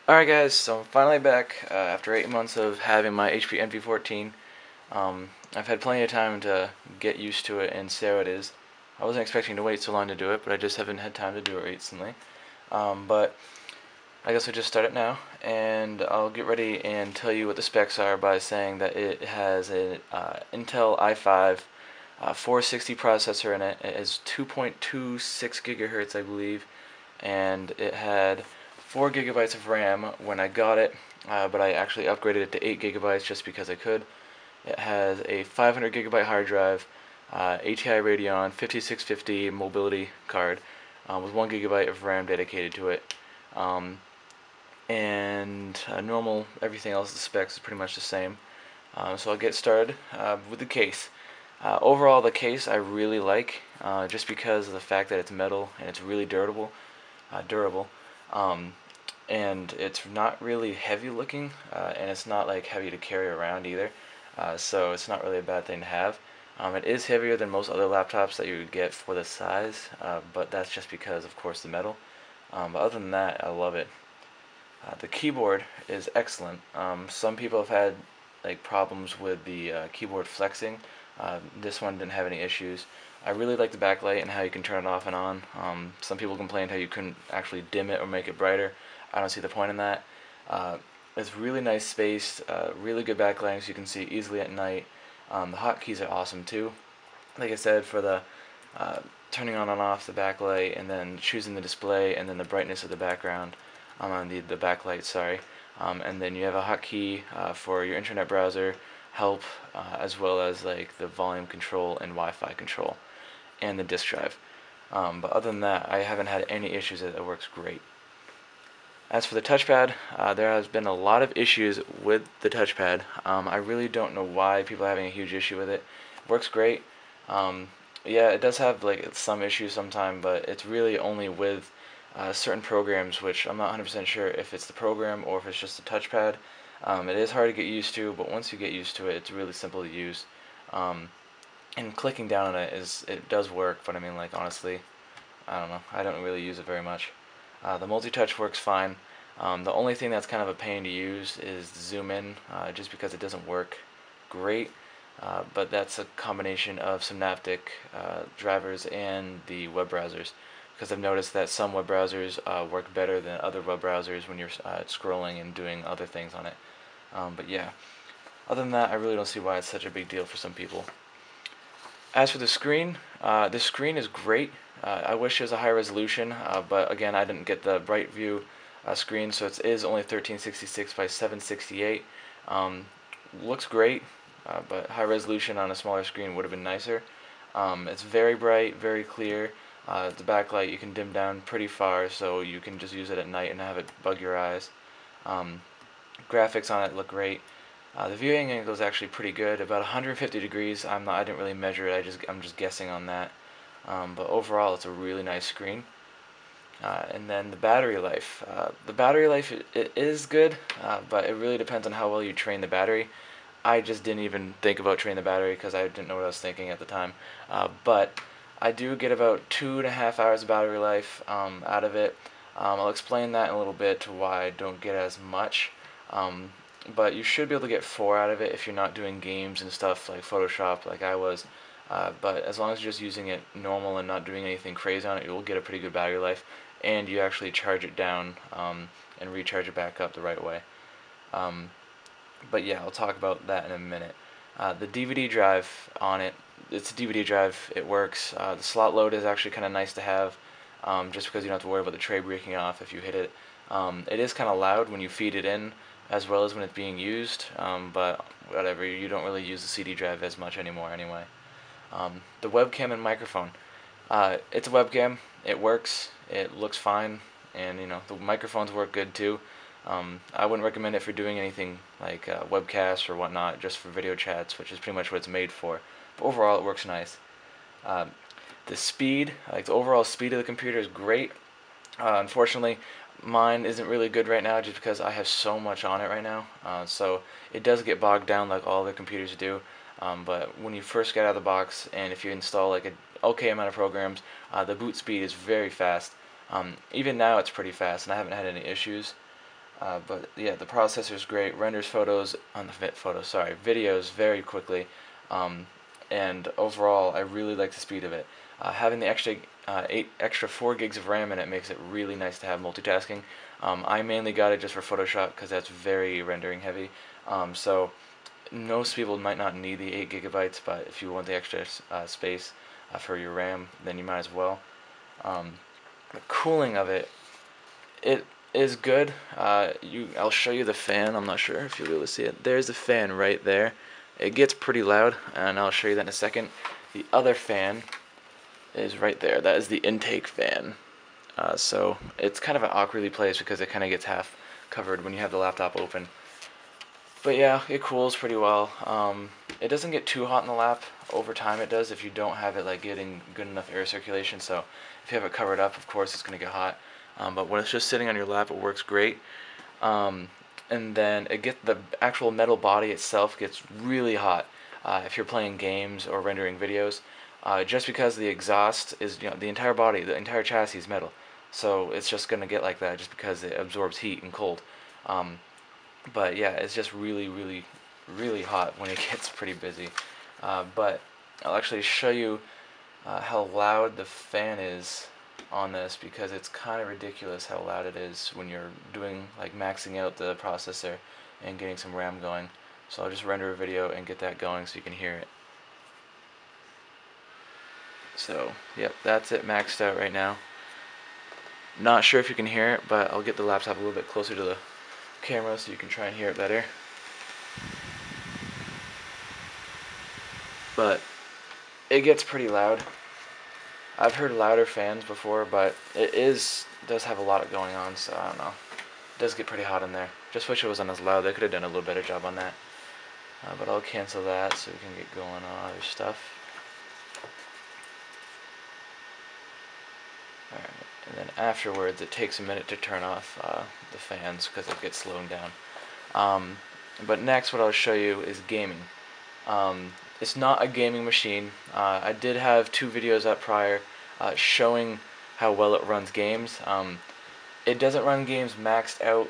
Alright guys, so I'm finally back after 8 months of having my HP NV14. I've had plenty of time to get used to it and see how it is. I wasn't expecting to wait so long to do it, but I just haven't had time to do it recently. But I guess we'll just start it now, and I'll get ready and tell you what the specs are by saying that it has an Intel i5 460 processor in it. It is 2.26 gigahertz, I believe, and it had 4 gigabytes of RAM when I got it, but I actually upgraded it to 8 gigabytes just because I could. It has a 500 gigabyte hard drive, ATI Radeon 5650 mobility card with 1 gigabyte of RAM dedicated to it. And normal, everything else, the specs is pretty much the same. So I'll get started with the case. Overall, the case I really like, just because of the fact that it's metal and it's really durable, and it's not really heavy looking, and it's not like heavy to carry around either. So it's not really a bad thing to have. It is heavier than most other laptops that you would get for the size, but that's just because, of course, the metal. But other than that, I love it. The keyboard is excellent. Some people have had problems with the keyboard flexing. This one didn't have any issues. I really like the backlight and how you can turn it off and on. Some people complained how you couldn't actually dim it or make it brighter. I don't see the point in that. It's really nice spaced, really good backlighting so you can see easily at night. The hotkeys are awesome too. Like I said, for the turning on and off the backlight, and then choosing the display, and then the brightness of the background, on the backlight, sorry. And then you have a hotkey for your internet browser, help, as well as like the volume control and Wi-Fi control, and the disk drive. But other than that, I haven't had any issues. It works great. As for the touchpad, there has been a lot of issues with the touchpad. I really don't know why people are having a huge issue with it. It works great. Yeah, it does have some issues sometimes, but it's really only with certain programs, which I'm not 100% sure if it's the program or if it's just the touchpad. It is hard to get used to, but once you get used to it, it's really simple to use. And clicking down on it does work, but I mean, like, honestly, I don't know. I don't really use it very much. The multi-touch works fine. The only thing that's kind of a pain to use is the zoom in, just because it doesn't work great. But that's a combination of Synaptic drivers and the web browsers, because I've noticed that some web browsers work better than other web browsers when you're scrolling and doing other things on it. But yeah, other than that, I really don't see why it's such a big deal for some people. As for the screen is great. I wish it was a higher resolution, but again, I didn't get the bright view screen, so it is only 1366 by 768. Looks great, but high resolution on a smaller screen would have been nicer. It's very bright, very clear. The backlight you can dim down pretty far, so you can just use it at night and have it bug your eyes. Graphics on it look great. The viewing angle is actually pretty good, about 150 degrees. I didn't really measure it. I'm just guessing on that. But overall, it's a really nice screen. And then the battery life. The battery life it is good, but it really depends on how well you train the battery. I just didn't even think about training the battery because I didn't know what I was thinking at the time. But I do get about 2.5 hours of battery life out of it. I'll explain that in a little bit to why I don't get as much. But you should be able to get 4 out of it if you're not doing games and stuff like Photoshop like I was. But as long as you're just using it normal and not doing anything crazy on it, you'll get a pretty good battery life, and you actually charge it down and recharge it back up the right way. But yeah, I'll talk about that in a minute. The DVD drive on it, it's a DVD drive, it works. The slot load is actually kind of nice to have, just because you don't have to worry about the tray breaking off if you hit it. It is kind of loud when you feed it in, as well as when it's being used, but whatever, you don't really use the CD drive as much anymore anyway. The webcam and microphone. It's a webcam, it works, it looks fine, and the microphones work good too. I wouldn't recommend it for doing anything like webcasts or whatnot, just for video chats, which is pretty much what it's made for. But overall, it works nice. The speed, like the overall speed of the computer is great. Unfortunately, mine isn't really good right now just because I have so much on it right now. So it does get bogged down like all the computers do. But when you first get out of the box, and if you install like an okay amount of programs, the boot speed is very fast. Even now it's pretty fast, and I haven't had any issues. But yeah, the processor is great. Renders photos on the videos very quickly, and overall, I really like the speed of it. Having the extra 4 gigs of RAM in it makes it really nice to have multitasking. I mainly got it just for Photoshop because that's very rendering heavy. So most people might not need the 8 gigabytes, but if you want the extra space for your RAM, then you might as well. The cooling of it is good. I'll show you the fan. I'm not sure if you'll be able to see it. There's the fan right there. It gets pretty loud, and I'll show you that in a second. The other fan is right there. That is the intake fan. So it's kind of an awkwardly placed because it kind of gets half covered when you have the laptop open. But yeah, it cools pretty well. It doesn't get too hot in the lap. Over time it does if you don't have it like getting good enough air circulation. So if you have it covered up, of course it's going to get hot. But when it's just sitting on your lap, it works great. And then the actual metal body itself gets really hot if you're playing games or rendering videos. Just because the exhaust is, the entire body, the entire chassis is metal. So it's just going to get like that just because it absorbs heat and cold. But yeah, it's just really, really, really hot when it gets pretty busy. But I'll actually show you how loud the fan is on this, because it's kind of ridiculous how loud it is when you're doing like maxing out the processor and getting some RAM going. So I'll just render a video and get that going so you can hear it. So yep, that's it maxed out right now. Not sure if you can hear it, but I'll get the laptop a little bit closer to the camera so you can try and hear it better. But it gets pretty loud. I've heard louder fans before, but it does have a lot going on, so I don't know. It does get pretty hot in there. Just wish it wasn't as loud. They could have done a little better job on that. But I'll cancel that so we can get going on other stuff. Alright, and then afterwards it takes a minute to turn off the fans because it gets slowing down. But next what I'll show you is gaming. It's not a gaming machine. I did have 2 videos up prior showing how well it runs games. It doesn't run games maxed out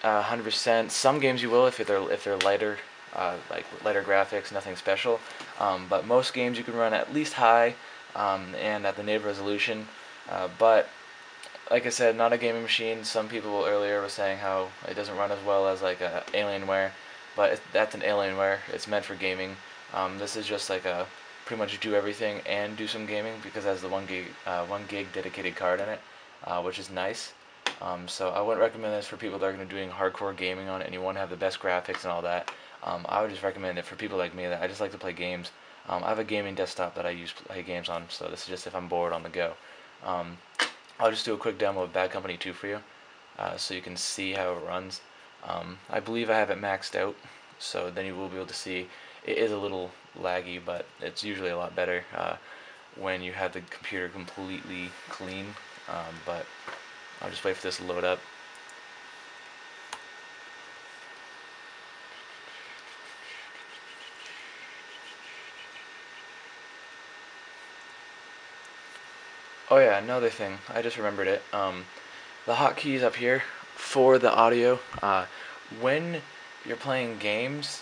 100%. Some games you will if they're lighter, like lighter graphics, nothing special. But most games you can run at least high and at the native resolution. But like I said, not a gaming machine. Some people earlier were saying how it doesn't run as well as like Alienware, but that's an Alienware. It's meant for gaming. This is just like a pretty much do everything and do some gaming because it has the 1 gig dedicated card in it, which is nice. So I wouldn't recommend this for people that are going to be doing hardcore gaming on it and you want to have the best graphics and all that. I would just recommend it for people like me that I just like to play games. I have a gaming desktop that I use to play games on, so this is just if I'm bored on the go. I'll just do a quick demo of Bad Company 2 for you, so you can see how it runs. I believe I have it maxed out, so then you will be able to see. It is a little laggy, but it's usually a lot better when you have the computer completely clean. But I'll just wait for this to load up. Oh yeah, another thing, I just remembered it. The hotkeys up here for the audio, when you're playing games,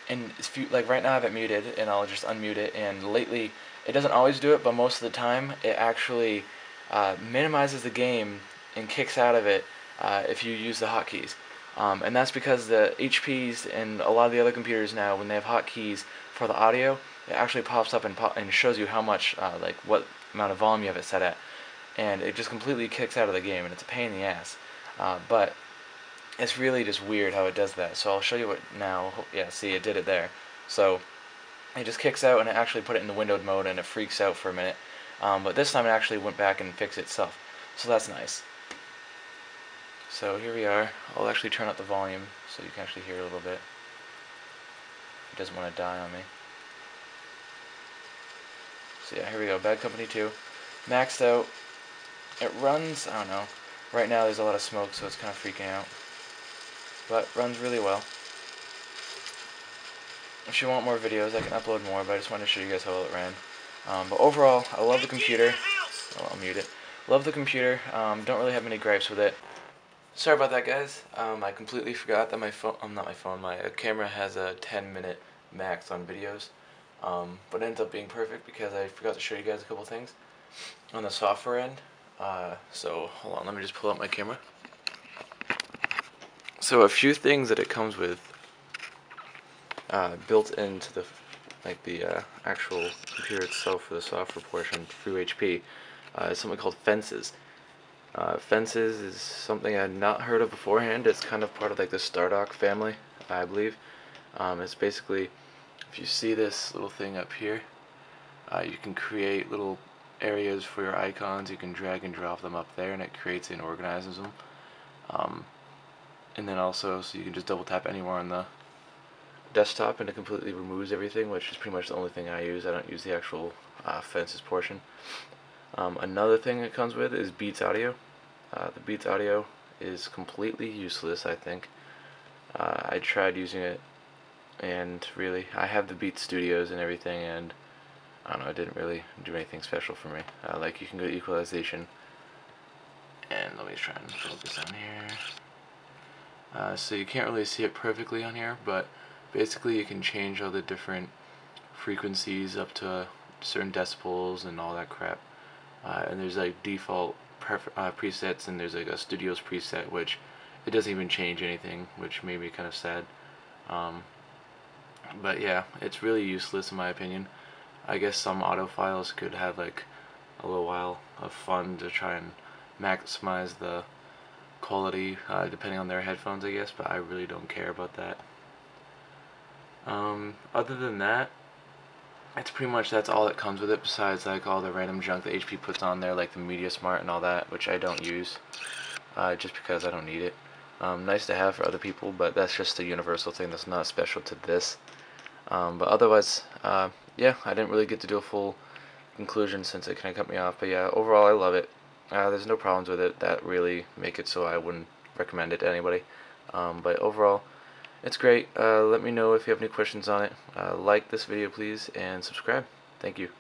and if you, like right now I have it muted, and I'll just unmute it, and lately, it doesn't always do it, but most of the time, it actually minimizes the game and kicks out of it if you use the hotkeys. And that's because the HPs and a lot of the other computers now, when they have hotkeys for the audio, it actually pops up and shows you how much, like what amount of volume you have it set at. And it just completely kicks out of the game, and it's a pain in the ass. But it's really just weird how it does that. So I'll show you what now. Yeah, see, it did it there. So it just kicks out, and it actually put it in the windowed mode, and it freaks out for a minute. But this time it actually went back and fixed itself. So that's nice. So here we are. I'll actually turn up the volume so you can actually hear a little bit. It doesn't want to die on me. So yeah, here we go. Bad Company 2. Maxed out. It runs, I don't know. Right now there's a lot of smoke, so it's kind of freaking out. But runs really well. If you want more videos, I can upload more, but I just wanted to show you guys how well it ran. But overall, I love the computer. Oh, I'll mute it. Love the computer. Don't really have many gripes with it. Sorry about that, guys. I completely forgot that my phone, not my phone, my camera has a 10-minute max on videos. But it ends up being perfect because I forgot to show you guys a couple things on the software end. So hold on, let me just pull out my camera. So a few things that it comes with built into the actual computer itself for the software portion through HP is something called fences. Fences is something I had not heard of beforehand. It's kind of part of like the Stardock family, I believe. It's basically, if you see this little thing up here, you can create little areas for your icons. You can drag and drop them up there, and it creates and organizes them. And then also, so you can just double tap anywhere on the desktop, and it completely removes everything, which is pretty much the only thing I use. I don't use the actual fences portion. Another thing it comes with is Beats Audio. The Beats Audio is completely useless, I think. I tried using it, and really, I have the Beats Studios and everything, and I don't know, it didn't really do anything special for me. Like, you can go to equalization, and let me try and focus on here. So you can't really see it perfectly on here, but basically you can change all the different frequencies up to certain decibels and all that crap. And there's like default presets, and there's like a Studios preset, which it doesn't even change anything, which made me kind of sad. But yeah, it's really useless in my opinion. I guess some audiophiles could have like a little while of fun to try and maximize the quality depending on their headphones, I guess, but I really don't care about that. Other than that, it's pretty much, that's all that comes with it, besides like all the random junk that HP puts on there, like the Media Smart and all that, which I don't use, just because I don't need it. Nice to have for other people, but that's just a universal thing that's not special to this. But otherwise, yeah, I didn't really get to do a full conclusion since it kind of cut me off, but yeah, overall I love it. There's no problems with it that really make it so I wouldn't recommend it to anybody. But overall, it's great. Let me know if you have any questions on it. Like this video, please, and subscribe. Thank you.